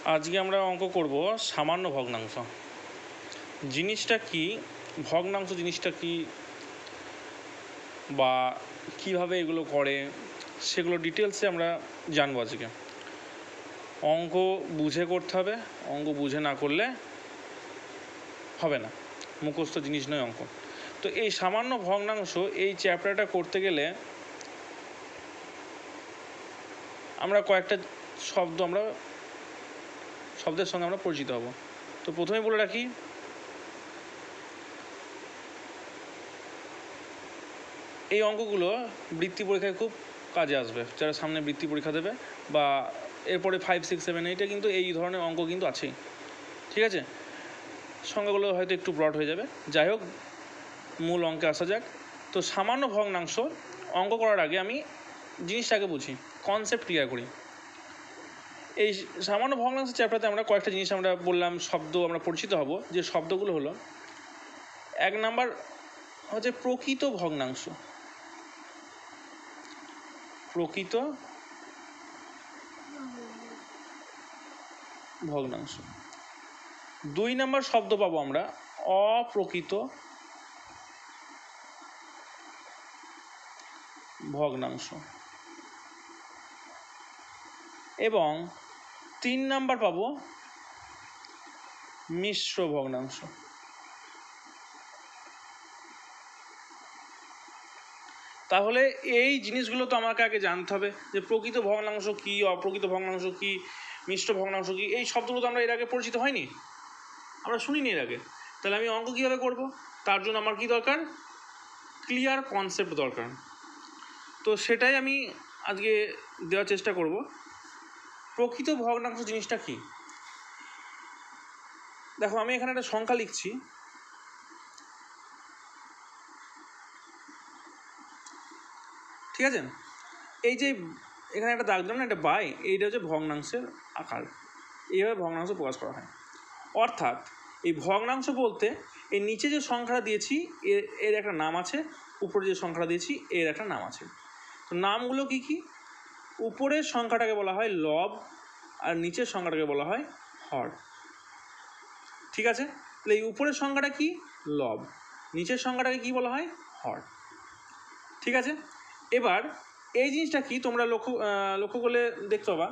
আজকে আমরা অঙ্ক করব সামান্য ভগ্নাংশ। জিনিসটা কি, ভগ্নাংশ জিনিসটা কি বা কিভাবে এগুলো করে সেগুলো ডিটেলসে আমরা জানবো আজকে। অঙ্ক বুঝে করতে হবে, অঙ্ক বুঝে না করলে হবে না, মুখস্থ জিনিস নয় অঙ্ক। তো এই সামান্য ভগ্নাংশ এই চ্যাপ্টারটা করতে গেলে আমরা কয়েকটা শব্দের সঙ্গে আমরা পরিচিত হব। তো প্রথমে বলে রাখি, এই অঙ্কগুলো বৃত্তি পরীক্ষায় খুব কাজে আসবে। যারা সামনে বৃত্তি পরীক্ষা দেবে বা এরপরে 5, 6, 7, 8 কিন্তু এই ধরনের অঙ্ক কিন্তু আছেই, ঠিক আছে। সংখ্যাগুলো হয়তো একটু ব্রড হয়ে যাবে, যাই হোক মূল অঙ্কে আসা যাক। তো সামান্য ভগ্নাংশ অঙ্ক করার আগে আমি জিনিসটাকে বুঝি, কনসেপ্ট ক্লিয়ার করি। এই সামান্য ভগ্নাংশ চ্যাপ্টারতে আমরা কয়েকটা জিনিস আমরা বললাম, শব্দ আমরা পরিচিত হব। যে শব্দগুলো হলো, 1 নাম্বার হচ্ছে প্রকৃত ভগ্নাংশ। প্রকৃত ভগ্নাংশ। 2 নাম্বার শব্দ পাবো আমরা অপ্রকৃত ভগ্নাংশ। এবং 3 নাম্বার পাবো মিশ্র ভগ্নাংশ। তাহলে এই জিনিসগুলো তো আমাকে আগে জানতে হবে যে প্রকৃত ভগ্নাংশ কী, অপ্রকৃত ভগ্নাংশ কী, মিশ্র ভগ্নাংশ কী। এই শব্দগুলো তো আমরা এর আগে পরিচিত হয়নি, আমরা শুনিনি এর আগে। তাহলে আমি অঙ্ক কীভাবে করব? তার জন্য আমার কী দরকার? ক্লিয়ার কনসেপ্ট দরকার। তো সেটাই আমি আজকে দেওয়ার চেষ্টা করব। প্রকৃত ভগ্নাংশ জিনিসটা কি? দেখো, আমি এখানে একটা সংখ্যা লিখছি। ঠিক আছে, এই যে এখানে একটা দাগ দিলাম না, এটা বাই, এইটা হচ্ছে ভগ্নাংশের আকার। এইভাবে ভগ্নাংশ প্রকাশ করা হয়। অর্থাৎ এই ভগ্নাংশ বলতে এই নিচে যে সংখ্যাটা দিয়েছি এর একটা নাম আছে, উপরে যে সংখ্যাটা দিয়েছি এর একটা নাম আছে। তো নামগুলো কি কি? উপরের সংখ্যাটাকে বলা হয় লব, আর নিচের সংখ্যাটাকে বলা হয় হর। ঠিক আছে, তাহলে এই উপরের সংখ্যাটা কি? লব। নিচের সংখ্যাটাকে কি বলা হয়? হর। ঠিক আছে, এবার এই জিনিসটা কি তোমরা লক্ষ্য করলে দেখতে পাবা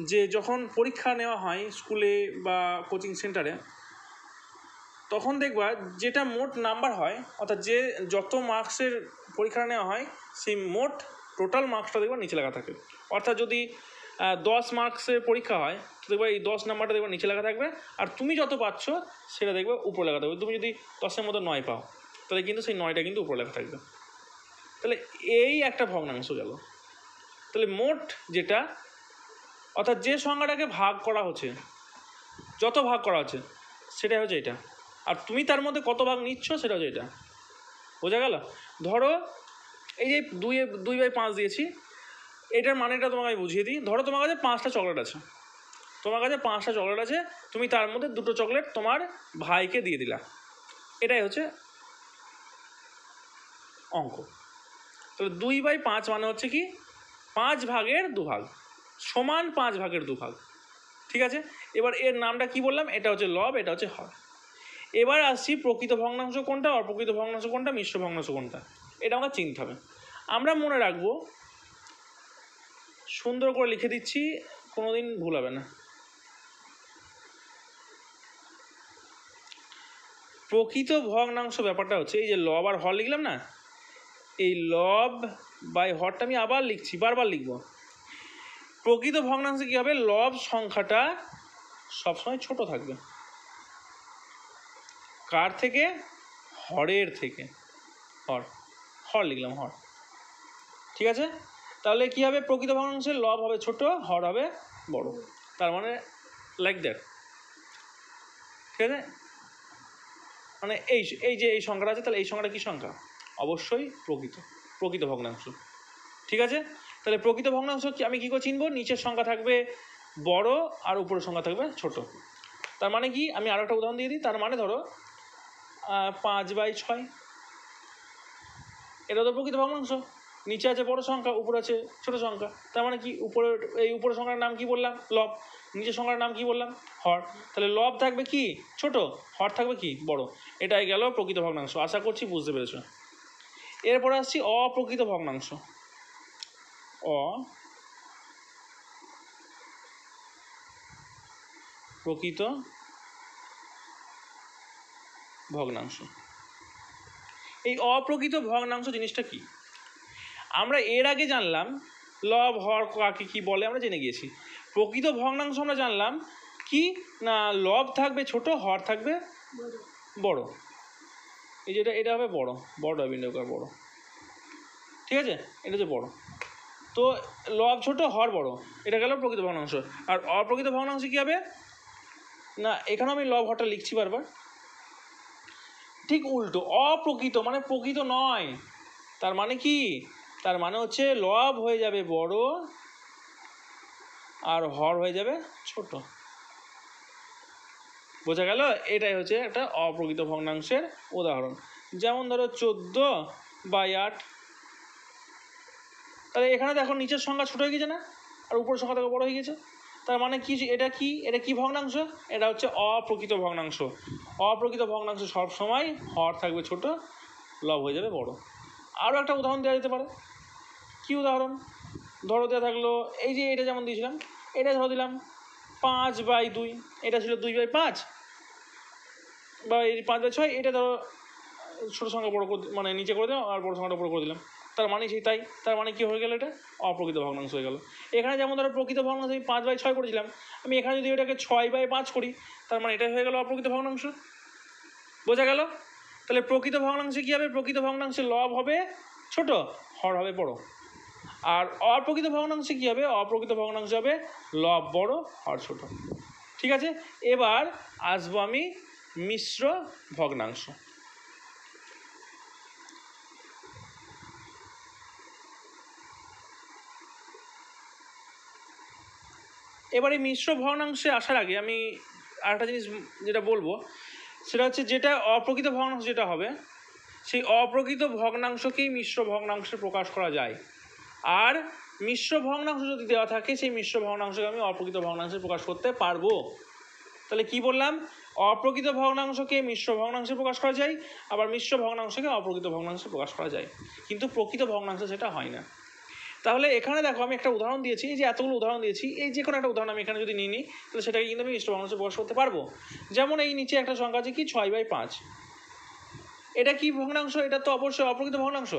যে যখন পরীক্ষা নেওয়া হয় স্কুলে বা কোচিং সেন্টারে, তখন দেখবা যেটা মোট নাম্বার হয়, অর্থাৎ যে যত মার্কসের পরীক্ষা নেওয়া হয় সেই মোট টোটাল মার্কসটা দেখবা নিচে লেখা থাকে। অর্থাৎ যদি 10 মার্কসের পরীক্ষা হয় তো দেখবা এই 10 নাম্বারটা দেখবা নিচে লেখা থাকবে, আর তুমি যত পাচ্ছ সেটা দেখবে উপরে লেখা থাকবে। তুমি যদি 10-এর মধ্যে 9 পাও তাহলে কিন্তু সেই 9টা কিন্তু উপরে লেখা থাকবে। তাহলে এই একটা ভগ্নাংশ গেল। তাহলে মোট যেটা, অর্থাৎ যে সংখ্যাটাকে ভাগ করা হচ্ছে, যত ভাগ করা হচ্ছে সেটাই হচ্ছে এটা, আর তুমি তার মধ্যে কত ভাগ নিচ্ছ সেটা হচ্ছে এটা। বোঝা গেল? ধরো এই যে 2/5 দিয়েছি, এটার মানেটা তোমাকে আমি বুঝিয়ে দিই। ধরো তোমার কাছে 5টা চকলেট আছে, তুমি তার মধ্যে 2টো চকলেট তোমার ভাইকে দিয়ে দিলা। এটাই হচ্ছে অঙ্ক। তাহলে 2/5 মানে হচ্ছে কি? 5 ভাগের 2 ভাগ সমান 5 ভাগের 2 ভাগ। ঠিক আছে, এবার এর নামটা কি বললাম? এটা হচ্ছে লব, এটা হচ্ছে হর। এবার আসছি প্রকৃত ভগ্নাংশ কোনটা, অপ্রকৃত ভগ্নাংশ কোনটা, মিশ্র ভগ্নাংশ কোনটা, এটা আমাকে চিনতে হবে। আমরা মনে রাখবো, সুন্দর করে লিখে দিচ্ছি, কোনোদিন ভুল হবে না। প্রকৃত ভগ্নাংশ ব্যাপারটা হচ্ছে এই যে লব আর হর লিখলাম না, এই লব বাই হরটা আমি আবার লিখছি, বারবার লিখব। প্রকৃত ভগ্নাংশে কী হবে? লব সংখ্যাটা সবসময় ছোট থাকবে। কার থেকে? হরের থেকে। হর লিখলাম, হর। ঠিক আছে, তাহলে কী হবে? প্রকৃত ভগ্নাংশে লব হবে ছোট, হর হবে বড়। তার মানে লাইক দ্যাট। ঠিক আছে, মানে এই যে এই সংখ্যাটা আছে, তাহলে এই সংখ্যাটা কী সংখ্যা? অবশ্যই প্রকৃত ভগ্নাংশ। ঠিক আছে, তাহলে প্রকৃত ভগ্নাংশ কি আমি কী করে চিনব? নিচের সংখ্যা থাকবে বড় আর উপরের সংখ্যা থাকবে ছোট। তার মানে কি? আমি আরও একটা উদাহরণ দিয়ে দিই। তার মানে ধরো 5/6, এটা তো প্রকৃত ভগ্নাংশ। নিচে আছে বড় সংখ্যা, উপরে আছে ছোট সংখ্যা, তার মানে কি উপরে এই উপরের সংখ্যার নাম কি বললাম? লব। নিচের সংখ্যার নাম কি বললাম? হর। তাহলে লব থাকবে কি? ছোট, হর থাকবে কি? বড়। এটাই গেল প্রকৃত ভগ্নাংশ। আশা করছি বুঝতে পেরেছো। এরপরে আসছি অপ্রকৃত ভগ্নাংশ। অপ্রকৃত ভগ্নাংশ। এই অপ্রকৃত ভগ্নাংশ জিনিসটা কি? আমরা এর আগে জানলাম লব হর কাকে কি বলে আমরা জেনে গিয়েছি। প্রকৃত ভগ্নাংশ আমরা জানলাম কি না লব থাকবে ছোট, হর থাকবে বড়। এই যেটা এটা হবে বড়, বড় বিন্দুকার বড়, ঠিক আছে? এটা হচ্ছে বড়। তো লব ছোট, হর বড়, এটা গেল প্রকৃত ভগ্নাংশ। আর অপ্রকৃত ভগ্নাংশ কী হবে না, এখানে আমি লব হরটা লিখছি বারবার, ঠিক উল্টো। অপ্রকৃত মানে প্রকৃত নয়। তার মানে কি? তার মানে হচ্ছে লব হয়ে যাবে বড় আর হর হয়ে যাবে ছোট। বোঝা গেল? এটাই হচ্ছে একটা অপ্রকৃত ভগ্নাংশের উদাহরণ। যেমন ধরো 14/8। তাহলে এখানে দেখো নিচের সংখ্যা ছোট হয়ে গেছে না, আর উপরের সংখ্যা দেখো বড় হয়ে গেছে। তার মানে কি? এটা কি? এটা কি ভগ্নাংশ? এটা হচ্ছে অপ্রকৃত ভগ্নাংশ। অপ্রকৃত ভগ্নাংশ সবসময় হর থাকবে ছোট, লব হয়ে যাবে বড়। আরও একটা উদাহরণ দেওয়া যেতে পারে। কি উদাহরণ? ধরো দেওয়া থাকলো এই যে এটা যেমন দিয়েছিলাম, এটা ধরো দিলাম 5/2। এটা ছিল 2/5 বা এই 5/6। এটা ধরো ছোটো সংখ্যা বড়ো করে মানে নিচে করে দিলাম আর বড়ো সংখ্যাটা বড়ো করে দিলাম। তার মানে সেই তাই। তার মানে কি হয়ে গেল? এটা অপ্রকৃত ভগ্নাংশ হয়ে গেল। এখানে যেমন ধরো প্রকৃত ভগ্নাংশ আমি 5/6 করেছিলাম, আমি এখানে যদি এটাকে 6/5 করি, তার মানে এটাই হয়ে গেল অপ্রকৃত ভগ্নাংশ। বোঝা গেল? তাহলে প্রকৃত ভগ্নাংশে কী হবে? প্রকৃত ভগ্নাংশে লব হবে ছোট, হর হবে বড়। আর অপ্রকৃত ভগ্নাংশে কী হবে? অপ্রকৃত ভগ্নাংশ হবে লব বড়, হর ছোট। ঠিক আছে? এবার আসবো আমি মিশ্র ভগ্নাংশ। এবার এই মিশ্র ভগ্নাংশে আসার আগে আমি আরেকটা জিনিস যেটা বলবো, সেটা হচ্ছে যেটা অপ্রকৃত ভগ্নাংশ যেটা হবে, সেই অপ্রকৃত ভগ্নাংশকেই মিশ্র ভগ্নাংশে প্রকাশ করা যায়। আর মিশ্র ভগ্নাংশ যদি দেওয়া থাকে, সেই মিশ্র ভগ্নাংশকে আমি অপ্রকৃত ভগ্নাংশে প্রকাশ করতে পারবো। তাহলে কি বললাম? অপ্রকৃত ভগ্নাংশকে মিশ্র ভগ্নাংশে প্রকাশ করা যায়, আবার মিশ্র ভগ্নাংশকে অপ্রকৃত ভগ্নাংশে প্রকাশ করা যায়, কিন্তু প্রকৃত ভগ্নাংশ সেটা হয় না। তাহলে এখানে দেখো আমি একটা উদাহরণ দিয়েছি, এই যে এতগুলো উদাহরণ দিয়েছি, এই যে কোনো একটা উদাহরণ আমি এখানে যদি নিই, তাহলে সেটাকে কিন্তু আমি মিশ্র ভগ্নাংশে প্রকাশ করতে পারবো। যেমন এই নিচে একটা সংখ্যা আছে কি 6/5। এটা কি ভগ্নাংশ? এটা তো অবশ্যই অপ্রকৃত ভগ্নাংশ।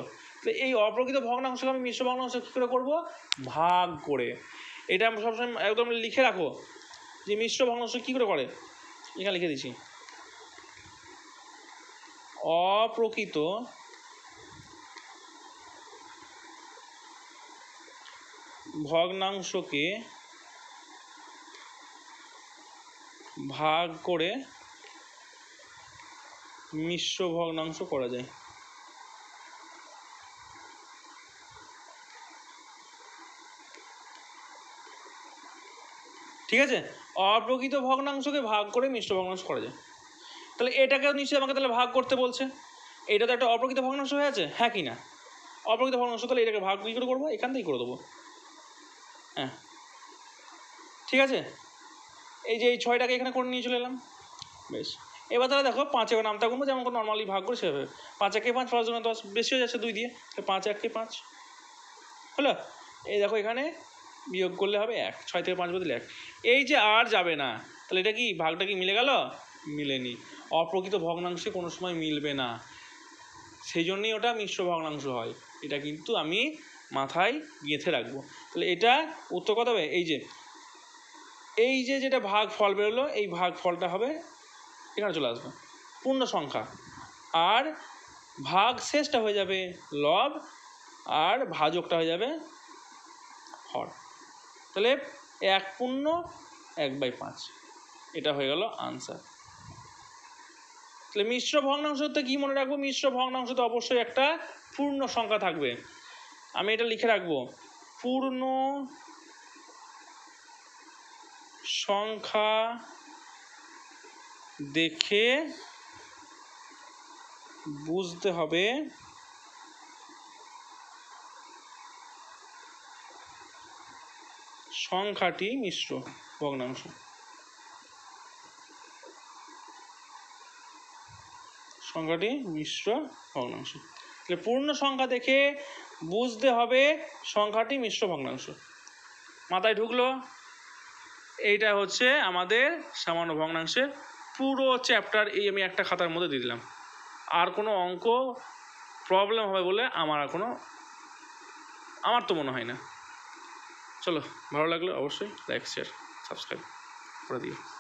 তো এই অপ্রকৃত ভগ্নাংশকে আমি মিশ্র ভগ্নাংশ কী করে করবো? ভাগ করে। এটা আমরা সবসময় একদম লিখে রাখো যে মিশ্র ভগ্নাংশ কী করে করে। এখানে লিখে দিচ্ছি, অপ্রকৃত ভগ্নাংশকে ভাগ করে মিশ্র ভগ্নাংশ করা যায়। ঠিক আছে? অপ্রকৃত ভগ্নাংশকে ভাগ করে মিশ্র ভগ্নাংশ করা যায়। তাহলে এটাকেও নিশ্চয়ই আমাকে তাহলে ভাগ করতে বলছে। এটা তো একটা অপ্রকৃত ভগ্নাংশ হয়ে আছে, হ্যাঁ কি না? অপ্রকৃত ভগ্নাংশ, তাহলে এটাকে ভাগ কী করে করবো? এখান থেকেই করে দেবো। হ্যাঁ, ঠিক আছে। এই যে এই 6টাকে এখানে করে নিয়ে চলে এলাম। বেশ, এবার তাহলে দেখো 5 এবার নামটা গুনবো যেমন নর্মালি ভাগ করে সেভাবে। 5 একে 5, 5 গুণে 10, বেশি হয়ে যাচ্ছে 2 দিয়ে, 5 একে 5 হলো। এই দেখো এখানে বিয়োগ করলে হবে 1, 6 থেকে 5 বদলে 1। এই যে আর যাবে না, তাহলে এটা কি ভাগটা কি মিলে গেল? মিলেনি। অপ্রকৃত ভগ্নাংশে কোনো সময় মিলবে না, সেই জন্যই ওটা মিশ্র ভগ্নাংশ হয়। এটা কিন্তু আমি মাথায় গেঁথে রাখবো। তাহলে এটা উত্তর কত হবে? এই যে যেটা ভাগ ফল বেরোলো, এই ভাগ ফলটা হবে এখানে চলে আসবে পূর্ণ সংখ্যা, আর ভাগ শেষটা হয়ে যাবে লব, আর ভাজকটা হয়ে যাবে হর। তাহলে 1 পূর্ণ 1/5, এটা হয়ে গেল আনসার। তাহলে মিশ্র ভগ্নাংশতে কি মনে রাখবো? মিশ্র ভগ্নাংশতে অবশ্যই একটা পূর্ণ সংখ্যা থাকবে। আমি এটা লিখে রাখবো, পূর্ণ সংখ্যা দেখে বুঝতে হবে সংখ্যাটি মিশ্র ভগ্নাংশ। সংখ্যাটি মিশ্র ভগ্নাংশ। তাহলে পূর্ণ সংখ্যা দেখে বুঝতে হবে সংখ্যাটি মিশ্র ভগ্নাংশ। মাথায় ঢুকলো? এইটা হচ্ছে আমাদের সামান্য ভগ্নাংশের পুরো চ্যাপ্টার। এই আমি একটা খাতার মধ্যে দিয়ে দিলাম। আর কোনো অঙ্ক প্রবলেম হবে বলে আমার তো মনে হয় না। চলো, ভালো লাগলো অবশ্যই লাইক শেয়ার সাবস্ক্রাইব করে দিও।